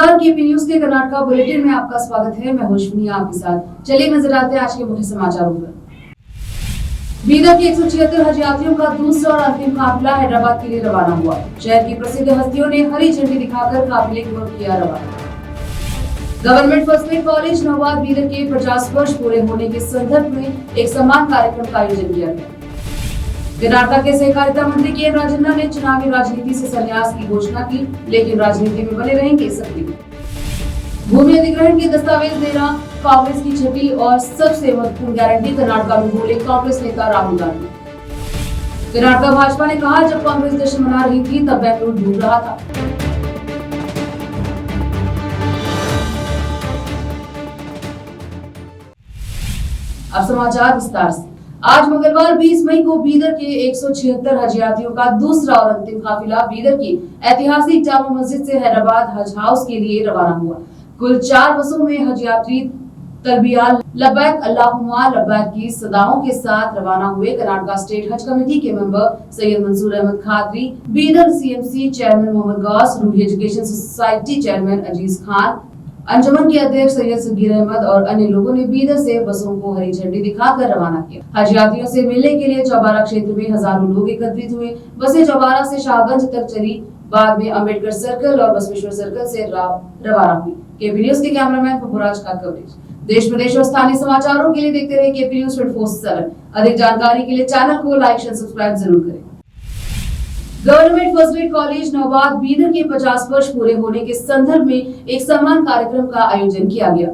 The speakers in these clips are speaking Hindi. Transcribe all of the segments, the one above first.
नमस्कार, केपी न्यूज के कर्नाटका बुलेटिन में आपका स्वागत है। मैं होशमिनी आपके साथ। चलिए नजर आते हैं आज के मुख्य समाचारों पर। बीदर के 176 हज यात्रियों का दूसरा और अंतिम काफिला हैदराबाद के लिए रवाना हुआ। शहर की प्रसिद्ध हस्तियों ने हरी झंडी दिखाकर काफिले को किया रवाना। Government first grade college Naubad Bidar के 50 वर्ष पूरे होने के संदर्भ में एक सम्मान कार्यक्रम का आयोजन किया गया। कर्नाटक के सहकारिता मंत्री के राजन्ना ने चुनावी राजनीति से संन्यास की घोषणा की, लेकिन राजनीति में बने रहेंगे सक्रिय। भूमि अधिग्रहण के दस्तावेज देना कांग्रेस की छठी और सबसे महत्वपूर्ण गारंटी, कर्नाटक में बोले कांग्रेस नेता राहुल गांधी। कर्नाटक भाजपा ने कहा, जब कांग्रेस जश्न मना रही थी तब बेंगलुरु डूब रहा था। अब समाचार विस्तार से। आज मंगलवार 20 मई को बीदर के 176 हज यात्रियों का दूसरा और अंतिम काफिला बीदर की ऐतिहासिक जामा मस्जिद से हैदराबाद हज हाउस के लिए रवाना हुआ। कुल 4 बसों में हज यात्री तलबिया लब्बैक अल्लाहुम्मा लब्बैक की सदाओं के साथ रवाना हुए। कर्नाटक स्टेट हज कमेटी के member Syed Mansoor Ahmed Khadri, Bidar CMC chairman Mohammed Ghouse, Roohi education society chairman Aziz Khan, Anjuman के अध्यक्ष सैयद सगीर अहमद और अन्य लोगों ने बीदर से बसों को हरी झंडी दिखाकर रवाना किया। हज यात्रियों से मिलने के लिए चौबारा क्षेत्र में हजारों लोग एकत्रित हुए। बसें चौबारा से शाहगंज तक चली, बाद में अंबेडकर सर्कल और बसवेश्वर सर्कल से रवाना हुई। केपी न्यूज के कैमरामैन पपुराज का कवरेज। देश प्रदेश और स्थानीय समाचारों के लिए देखते रहिए केपी न्यूज 24/7। अधिक जानकारी के लिए चैनल को लाइक शेयर सब्सक्राइब जरूर करें। Government first grade college Naubad Bidar के 50 वर्ष पूरे होने के संदर्भ में एक सम्मान कार्यक्रम का आयोजन किया गया।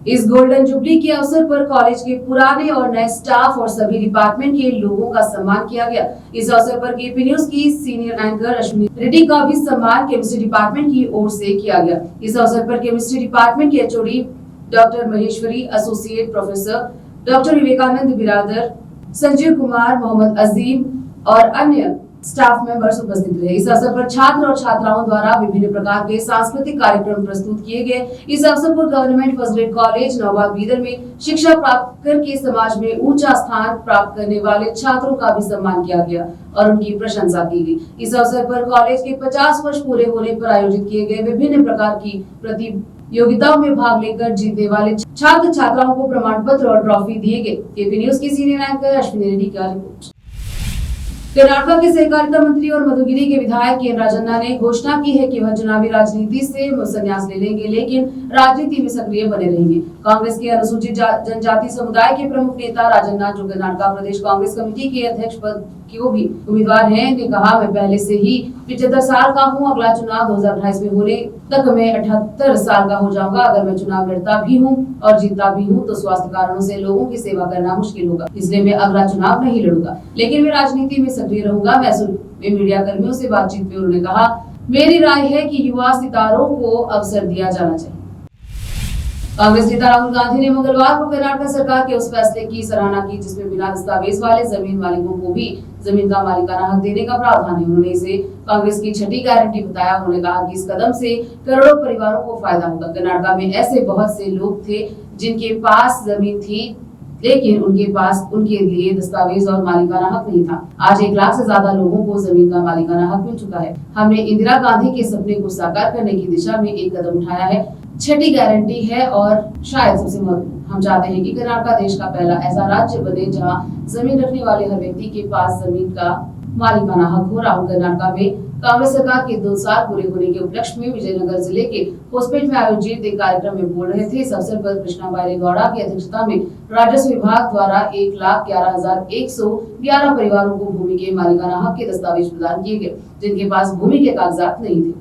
इस गोल्डन जुबली के अवसर पर कॉलेज के पुराने और नए स्टाफ और सभी डिपार्टमेंट के लोगों का सम्मान किया गया। इस अवसर पर केपी न्यूज की सीनियर एंकर अश्विनी रेड्डी का भी सम्मान केमिस्ट्री डिपार्टमेंट की ओर से किया गया। इस अवसर पर केमिस्ट्री डिपार्टमेंट के HOD doctor Maheshwari, associate professor doctor Vivekanand Biradar, Sanjeev Kumar, Mohammad अजीम और अन्य स्टाफ मेंबर्स उपस्थित रहे। इस अवसर पर छात्र और छात्राओं द्वारा विभिन्न प्रकार के सांस्कृतिक कार्यक्रम प्रस्तुत किए गए। इस अवसर पर government first grade college Naubad Bidar में शिक्षा प्राप्त करके समाज में ऊंचा स्थान प्राप्त करने वाले छात्रों का भी सम्मान किया गया और उनकी प्रशंसा की गई। इस अवसर पर कॉलेज के 50 वर्ष पूरे होने पर आयोजित किए गए विभिन्न प्रकार की प्रतियोगिताओं में भाग लेकर जीतने वाले छात्र छात्राओं को प्रमाण पत्र और ट्रॉफी दिए गए। केपी न्यूज की सीनियर एंकर अश्विनी रेड्डी का रिपोर्ट। कर्नाटक के सहकारिता मंत्री और मधुगिरी के विधायक के राजन्ना ने घोषणा की है कि वह चुनावी राजनीति से संन्यास ले लेंगे, लेकिन राजनीति में सक्रिय बने रहेंगे। कांग्रेस के अनुसूचित जनजाति समुदाय के प्रमुख नेता राजन्ना, जो कर्नाटक प्रदेश कांग्रेस कमेटी के अध्यक्ष पद के भी उम्मीदवार हैं, ने कहा, मैं पहले से ही 75 साल का हूँ। अगला चुनाव 2028 में होने तक मैं 78 साल का हो जाऊंगा। अगर मैं चुनाव लड़ता भी हूँ और जीतता भी हूँ तो स्वास्थ्य कारणों से लोगों की सेवा करना मुश्किल होगा, इसलिए मैं अगला चुनाव नहीं लड़ूंगा, लेकिन मैं राजनीति में सक्रिय रहूंगा। मैसूर में मीडिया कर्मियों से बातचीत में उन्होंने कहा, मेरी राय है कि युवा सितारों को अवसर दिया जाना चाहिए। कांग्रेस नेता राहुल गांधी ने मंगलवार को कर्नाटक सरकार के उस फैसले की सराहना की जिसमें बिना दस्तावेज वाले जमीन मालिकों को भी जमीन का मालिकाना हक देने का प्रावधान है। उन्होंने इसे कांग्रेस की छठी गारंटी बताया। उन्होंने कहा कि इस कदम से करोड़ों परिवारों को फायदा होगा। कर्नाटक में ऐसे बहुत से लोग थे जिनके पास जमीन थी, लेकिन उनके पास उनके लिए दस्तावेज और मालिकाना हक नहीं था। आज 1 लाख से ज्यादा लोगों को जमीन का मालिकाना हक मिल चुका है। हमने इंदिरा गांधी के सपने को साकार करने की दिशा में एक कदम उठाया है। छठी गारंटी है और शायद सबसे महत्वपूर्ण, हम चाहते हैं कि कर्नाटक देश का पहला ऐसा राज्य बने जहां जमीन रखने वाले हर व्यक्ति के पास जमीन का मालिकाना हक हो। राहुल कर्नाटक में कांग्रेस सरकार के 2 साल पूरे होने के उपलक्ष्य में विजयनगर जिले के होसपेट में आयोजित एक कार्यक्रम में बोल रहे थे। इस अवसर पर कृष्णा बैरेगौड़ा की अध्यक्षता में राजस्व विभाग द्वारा 1,11,111 परिवारों को भूमि के मालिकाना हक के दस्तावेज प्रदान किए गए, जिनके पास भूमि के कागजात नहीं थे।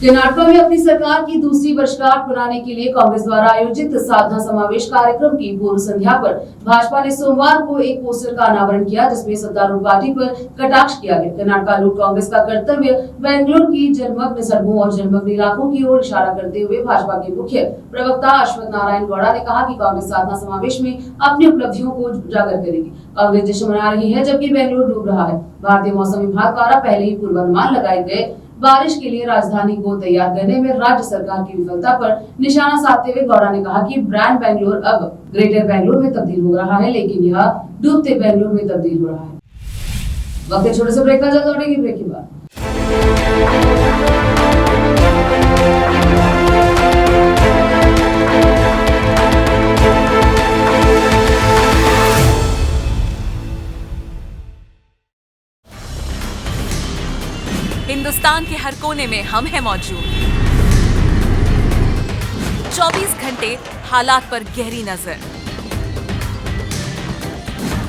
कर्नाटक में अपनी सरकार की दूसरी वर्षगांठ मनाने के लिए कांग्रेस द्वारा आयोजित साधना समावेश कार्यक्रम की पूर्व संध्या पर भाजपा ने सोमवार को एक पोस्टर का अनावरण किया, जिसमें सत्तारूढ़ पार्टी पर कटाक्ष किया गया। कर्नाटक लूट कांग्रेस का कर्तव्य बेंगलुरु की जलमग्न सड़कों और जलमग्न इलाकों की ओर इशारा करते हुए भाजपा के मुख्य प्रवक्ता अश्वत्थ नारायण गौड़ा ने कहा कि कांग्रेस साधना समावेश में अपनी उपलब्धियों को उजागर करेगी। कांग्रेस जश्न मना रही है जबकि बेंगलुरु डूब रहा है। भारतीय मौसम विभाग द्वारा पहले ही पूर्वानुमान लगाए गए बारिश के लिए राजधानी को तैयार करने में राज्य सरकार की विफलता पर निशाना साधते हुए गौड़ा ने कहा कि ब्रांड बेंगलुरु अब ग्रेटर बेंगलुरु में तब्दील हो रहा है, लेकिन यह डूबते बेंगलुरु में तब्दील हो रहा है। वक्त छोटे से ब्रेक का, जल्द लौटेंगे ब्रेक के बाद। कोने में हम हैं मौजूद। 24 घंटे हालात पर गहरी नजर,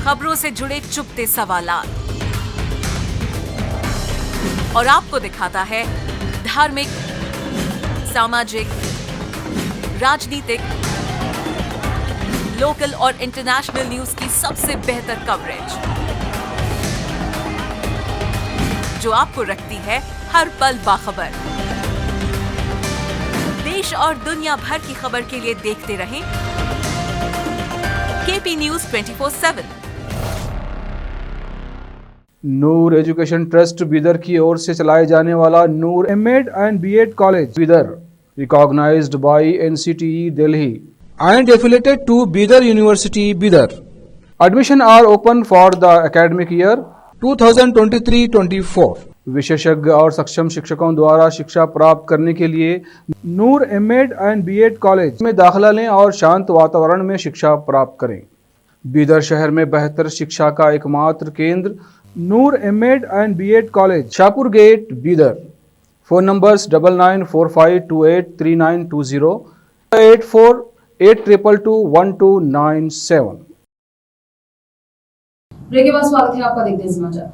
खबरों से जुड़े चुपते सवालात, और आपको दिखाता है धार्मिक, सामाजिक, राजनीतिक, लोकल और इंटरनेशनल न्यूज की सबसे बेहतर कवरेज, जो आपको रखती है हर पल बाखबर। देश और दुनिया भर की खबर के लिए देखते रहें KP news 24/7। Noor education trust Bidar की ओर से चलाए जाने वाला Noor MEd and BEd college Bidar, recognised by NCTE Delhi and affiliated to Bidar University Bidar. Admission are open for the academic year 2023-24. विशेषज्ञ और सक्षम शिक्षकों द्वारा शिक्षा प्राप्त करने के लिए नूर एमएड एंड बीएड कॉलेज में दाखिला लें और शांत वातावरण में शिक्षा प्राप्त करें। बीदर शहर में बेहतर शिक्षा का एकमात्र केंद्र Noor MEd and BEd college, Shahpur gate, Bidar. Phone numbers 9945283920, 8482221297। Break के बाद स्वागत है आपका, देखते हैं समाचार।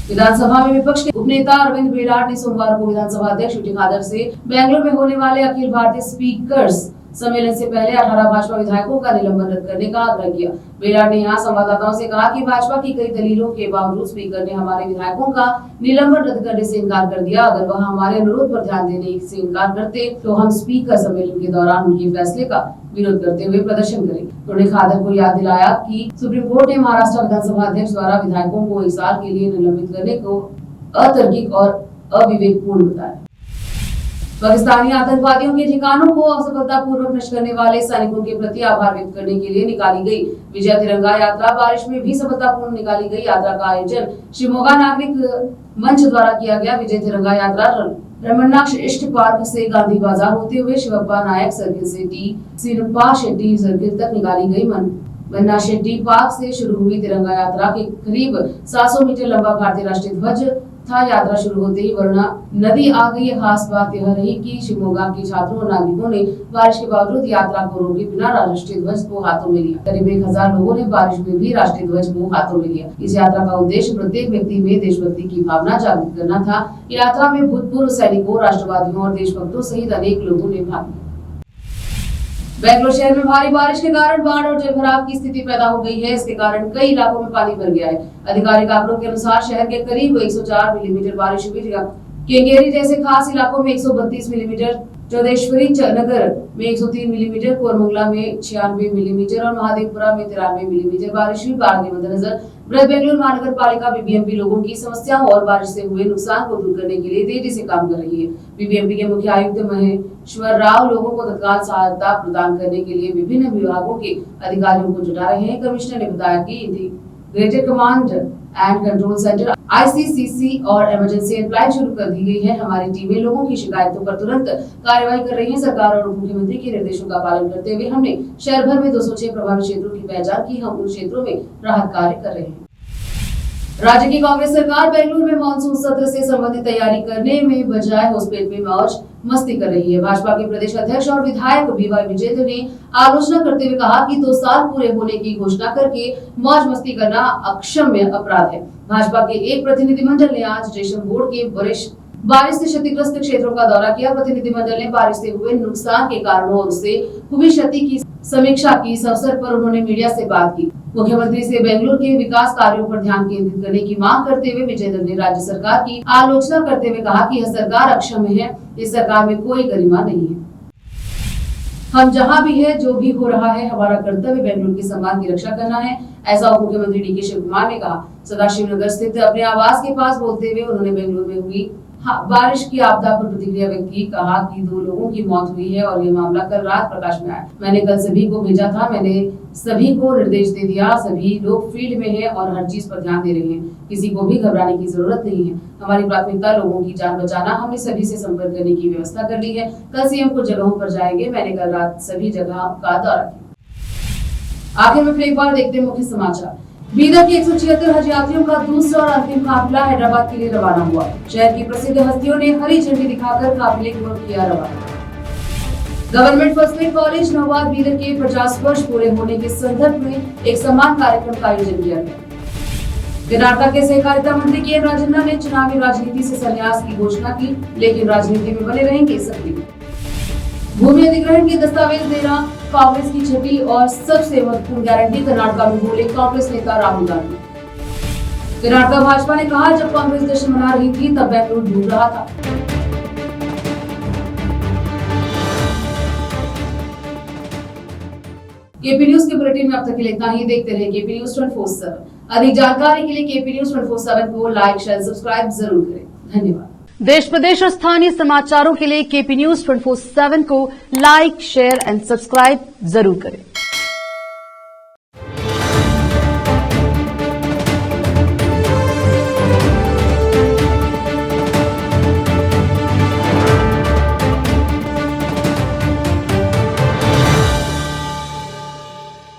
विधानसभा में विपक्ष के उपनेता अरविंद बेलाट ने सोमवार को विधानसभा अध्यक्ष यूटी खादर से बेंगलुरु में होने वाले अखिल भारतीय स्पीकर्स सम्मेलन से पहले 18 भाजपा विधायकों का निलंबन रद्द करने का आग्रह किया। बेलाट ने यहां संवाददाताओं से कहा कि भाजपा की कई दलीलों के बावजूद स्पीकर ने हमारे विधायकों का निलंबन रद्द करने से इनकार कर दिया। अगर वह हमारे अनुरोध पर ध्यान देने से इनकार करते तो हम स्पीकर सम्मेलन के दौरान उनके फैसले का विरोध करते हुए प्रदर्शन करेंगे। उन्होंने खादर को याद दिलाया कि सुप्रीम कोर्ट ने महाराष्ट्र विधानसभा अध्यक्ष द्वारा विधायकों को 1 साल के लिए निलंबित करने को अतार्किक और अविवेकपूर्ण बताया। पाकिस्तानी आतंकवादियों के ठिकानों को सफलतापूर्वक नष्ट करने वाले सैनिकों के प्रति आभार व्यक्त करने के लिए निकाली गई विजय तिरंगा यात्रा बारिश में भी सफलतापूर्ण निकाली गई। यात्रा का आयोजन शिमोगा नागरिक मंच द्वारा किया गया। विजय तिरंगा यात्रा रमन्ना इष्ट पार्क से गांधी बाजार होते हुए शिवप्पा नायक सर्किल से टी सिरप्पा शेट्टी सर्किल तक निकाली गई। मन्ना शेट्टी पार्क से शुरू हुई तिरंगा यात्रा के करीब 700 मीटर लंबा भारतीय राष्ट्रीय ध्वज था। यात्रा शुरू होते ही वरुणा नदी आ गई। खास बात यह रही कि शिमोगा के छात्रों और नागरिकों ने बारिश के बावजूद यात्रा को रोके बिना राष्ट्रीय ध्वज को हाथों में लिया। करीब 1000 लोगों ने बारिश में भी राष्ट्रीय ध्वज को हाथों में लिया। इस यात्रा का उद्देश्य प्रत्येक व्यक्ति में देशभक्ति की भावना जागृत करना था। यात्रा में भूतपूर्व सैनिकों, राष्ट्रवादियों और देशभक्तों सहित अनेक लोगों ने भाग लिया। बेंगलुरु शहर में भारी बारिश के कारण बाढ़ और जलभराव की स्थिति पैदा हो गई है। इसके कारण कई इलाकों में पानी भर गया है। आधिकारिक आंकड़ों के अनुसार शहर के करीब 104 मिलीमीटर बारिश हुई। केंगेरी जैसे खास इलाकों में 132 मिलीमीटर, चौदेश्वरी नगर में 103 मिलीमीटर, कोरमंगला में 96 मिलीमीटर और महादेवपुरा में 93 मिलीमीटर बारिश हुई। बाढ़ के मद्देनजर बृहद बेंगलुरु महानगर पालिका बीबीएमपी लोगों की समस्याओं और बारिश से हुए नुकसान को दूर करने के लिए तेजी से काम कर रही है। बीबीएमपी के मुख्य आयुक्त महेश्वर राव लोगों को तत्काल सहायता प्रदान करने के लिए विभिन्न विभागों के अधिकारियों को जुटा रहे हैं। कमिश्नर ने बताया कि integrated command and control centre ICCC और इमरजेंसी हेल्पलाइन शुरू कर दी गई है। हमारी टीमें लोगों की शिकायतों पर तुरंत कार्रवाई कर रही है। सरकार और मुख्यमंत्री के निर्देशों का पालन करते हुए हमने शहर भर में 206 प्रभावित क्षेत्रों की पहचान की। हम उन क्षेत्रों में राहत कार्य कर रहे हैं। राज्य की कांग्रेस सरकार बेंगलुरु में मानसून सत्र से संबंधित तैयारी करने में बजाय होसपेट में मौज मस्ती कर रही है। भाजपा के प्रदेश अध्यक्ष और विधायक BY विजेंद्र ने आलोचना करते हुए कहा कि 2 साल पूरे होने की घोषणा करके मौज मस्ती करना अक्षम्य अपराध है। भाजपा के एक प्रतिनिधिमंडल ने आज रेशम बोर्ड के बारिश से क्षतिग्रस्त क्षेत्रों का दौरा किया। प्रतिनिधिमंडल ने बारिश से हुए नुकसान के कारणों और उससे हुई क्षति की समीक्षा की। इस अवसर पर उन्होंने मीडिया से बात की। मुख्यमंत्री से बेंगलुरु के विकास कार्यों पर ध्यान केंद्रित करने की मांग करते हुए विजेंद्र ने राज्य सरकार की आलोचना करते हुए कहा कि यह सरकार अक्षम्य है। इस सरकार में कोई गरिमा नहीं है। हम जहां भी है, जो भी हो रहा है, हमारा कर्तव्य बेंगलुरु के सम्मान की रक्षा करना है, ऐसा उप मुख्यमंत्री DK शिव कुमार ने कहा। सदाशिव नगर स्थित अपने आवास के पास बोलते हुए उन्होंने बेंगलुरु में हुई बारिश की आपदा पर प्रतिक्रिया व्यक्त की। कहा कि 2 लोगों की मौत हुई है और ये मामला कल रात प्रकाश में आया। मैंने कल सभी को भेजा था, मैंने सभी को निर्देश दे दिया। सभी लोग फील्ड में हैं और हर चीज पर ध्यान दे रहे हैं। किसी को भी घबराने की जरूरत नहीं है। हमारी प्राथमिकता लोगों की जान बचाना। हमने सभी से संपर्क करने की व्यवस्था कर ली है। कल CM कुछ जगहों पर जाएंगे। मैंने कल रात सभी जगह का दौरा किया। आखिर में फिर एक बार देखते हैं मुख्य समाचार। बीदर के 176 हज यात्रियों का दूसरा और अंतिम काफिला हैदराबाद के लिए रवाना हुआ। शहर की प्रसिद्ध हस्तियों ने हरी झंडी दिखाकर काफिले को किया रवाना। Government first aid college Nawad Bidar के 50 वर्ष पूरे होने के संदर्भ में एक सम्मान कार्यक्रम का आयोजन किया गया। कर्नाटक के सहकारिता मंत्री के राजन्ना ने चुनावी राजनीति से संन्यास की घोषणा की, लेकिन राजनीति में बने रहेंगे सक्रिय। भूमि अधिग्रहण के दस्तावेज देना कांग्रेस की छठी और सबसे महत्वपूर्ण गारंटी, कर्नाटक में बोले कांग्रेस नेता राहुल गांधी। कर्नाटक भाजपा ने कहा, जब कांग्रेस जश्न मना रही थी तब बेंगलुरु डूब रहा था। केपी न्यूज के बुलेटिन में अब तक के लिए इतना ही। देखते रहिए केपी न्यूज 24/7। अधिक जानकारी के लिए केपी न्यूज 24/7 को लाइक, शेयर, सब्सक्राइब जरूर करें। धन्यवाद। देश प्रदेश और स्थानीय समाचारों के लिए केपी न्यूज 24/7 को लाइक, शेयर एंड सब्सक्राइब जरूर करें।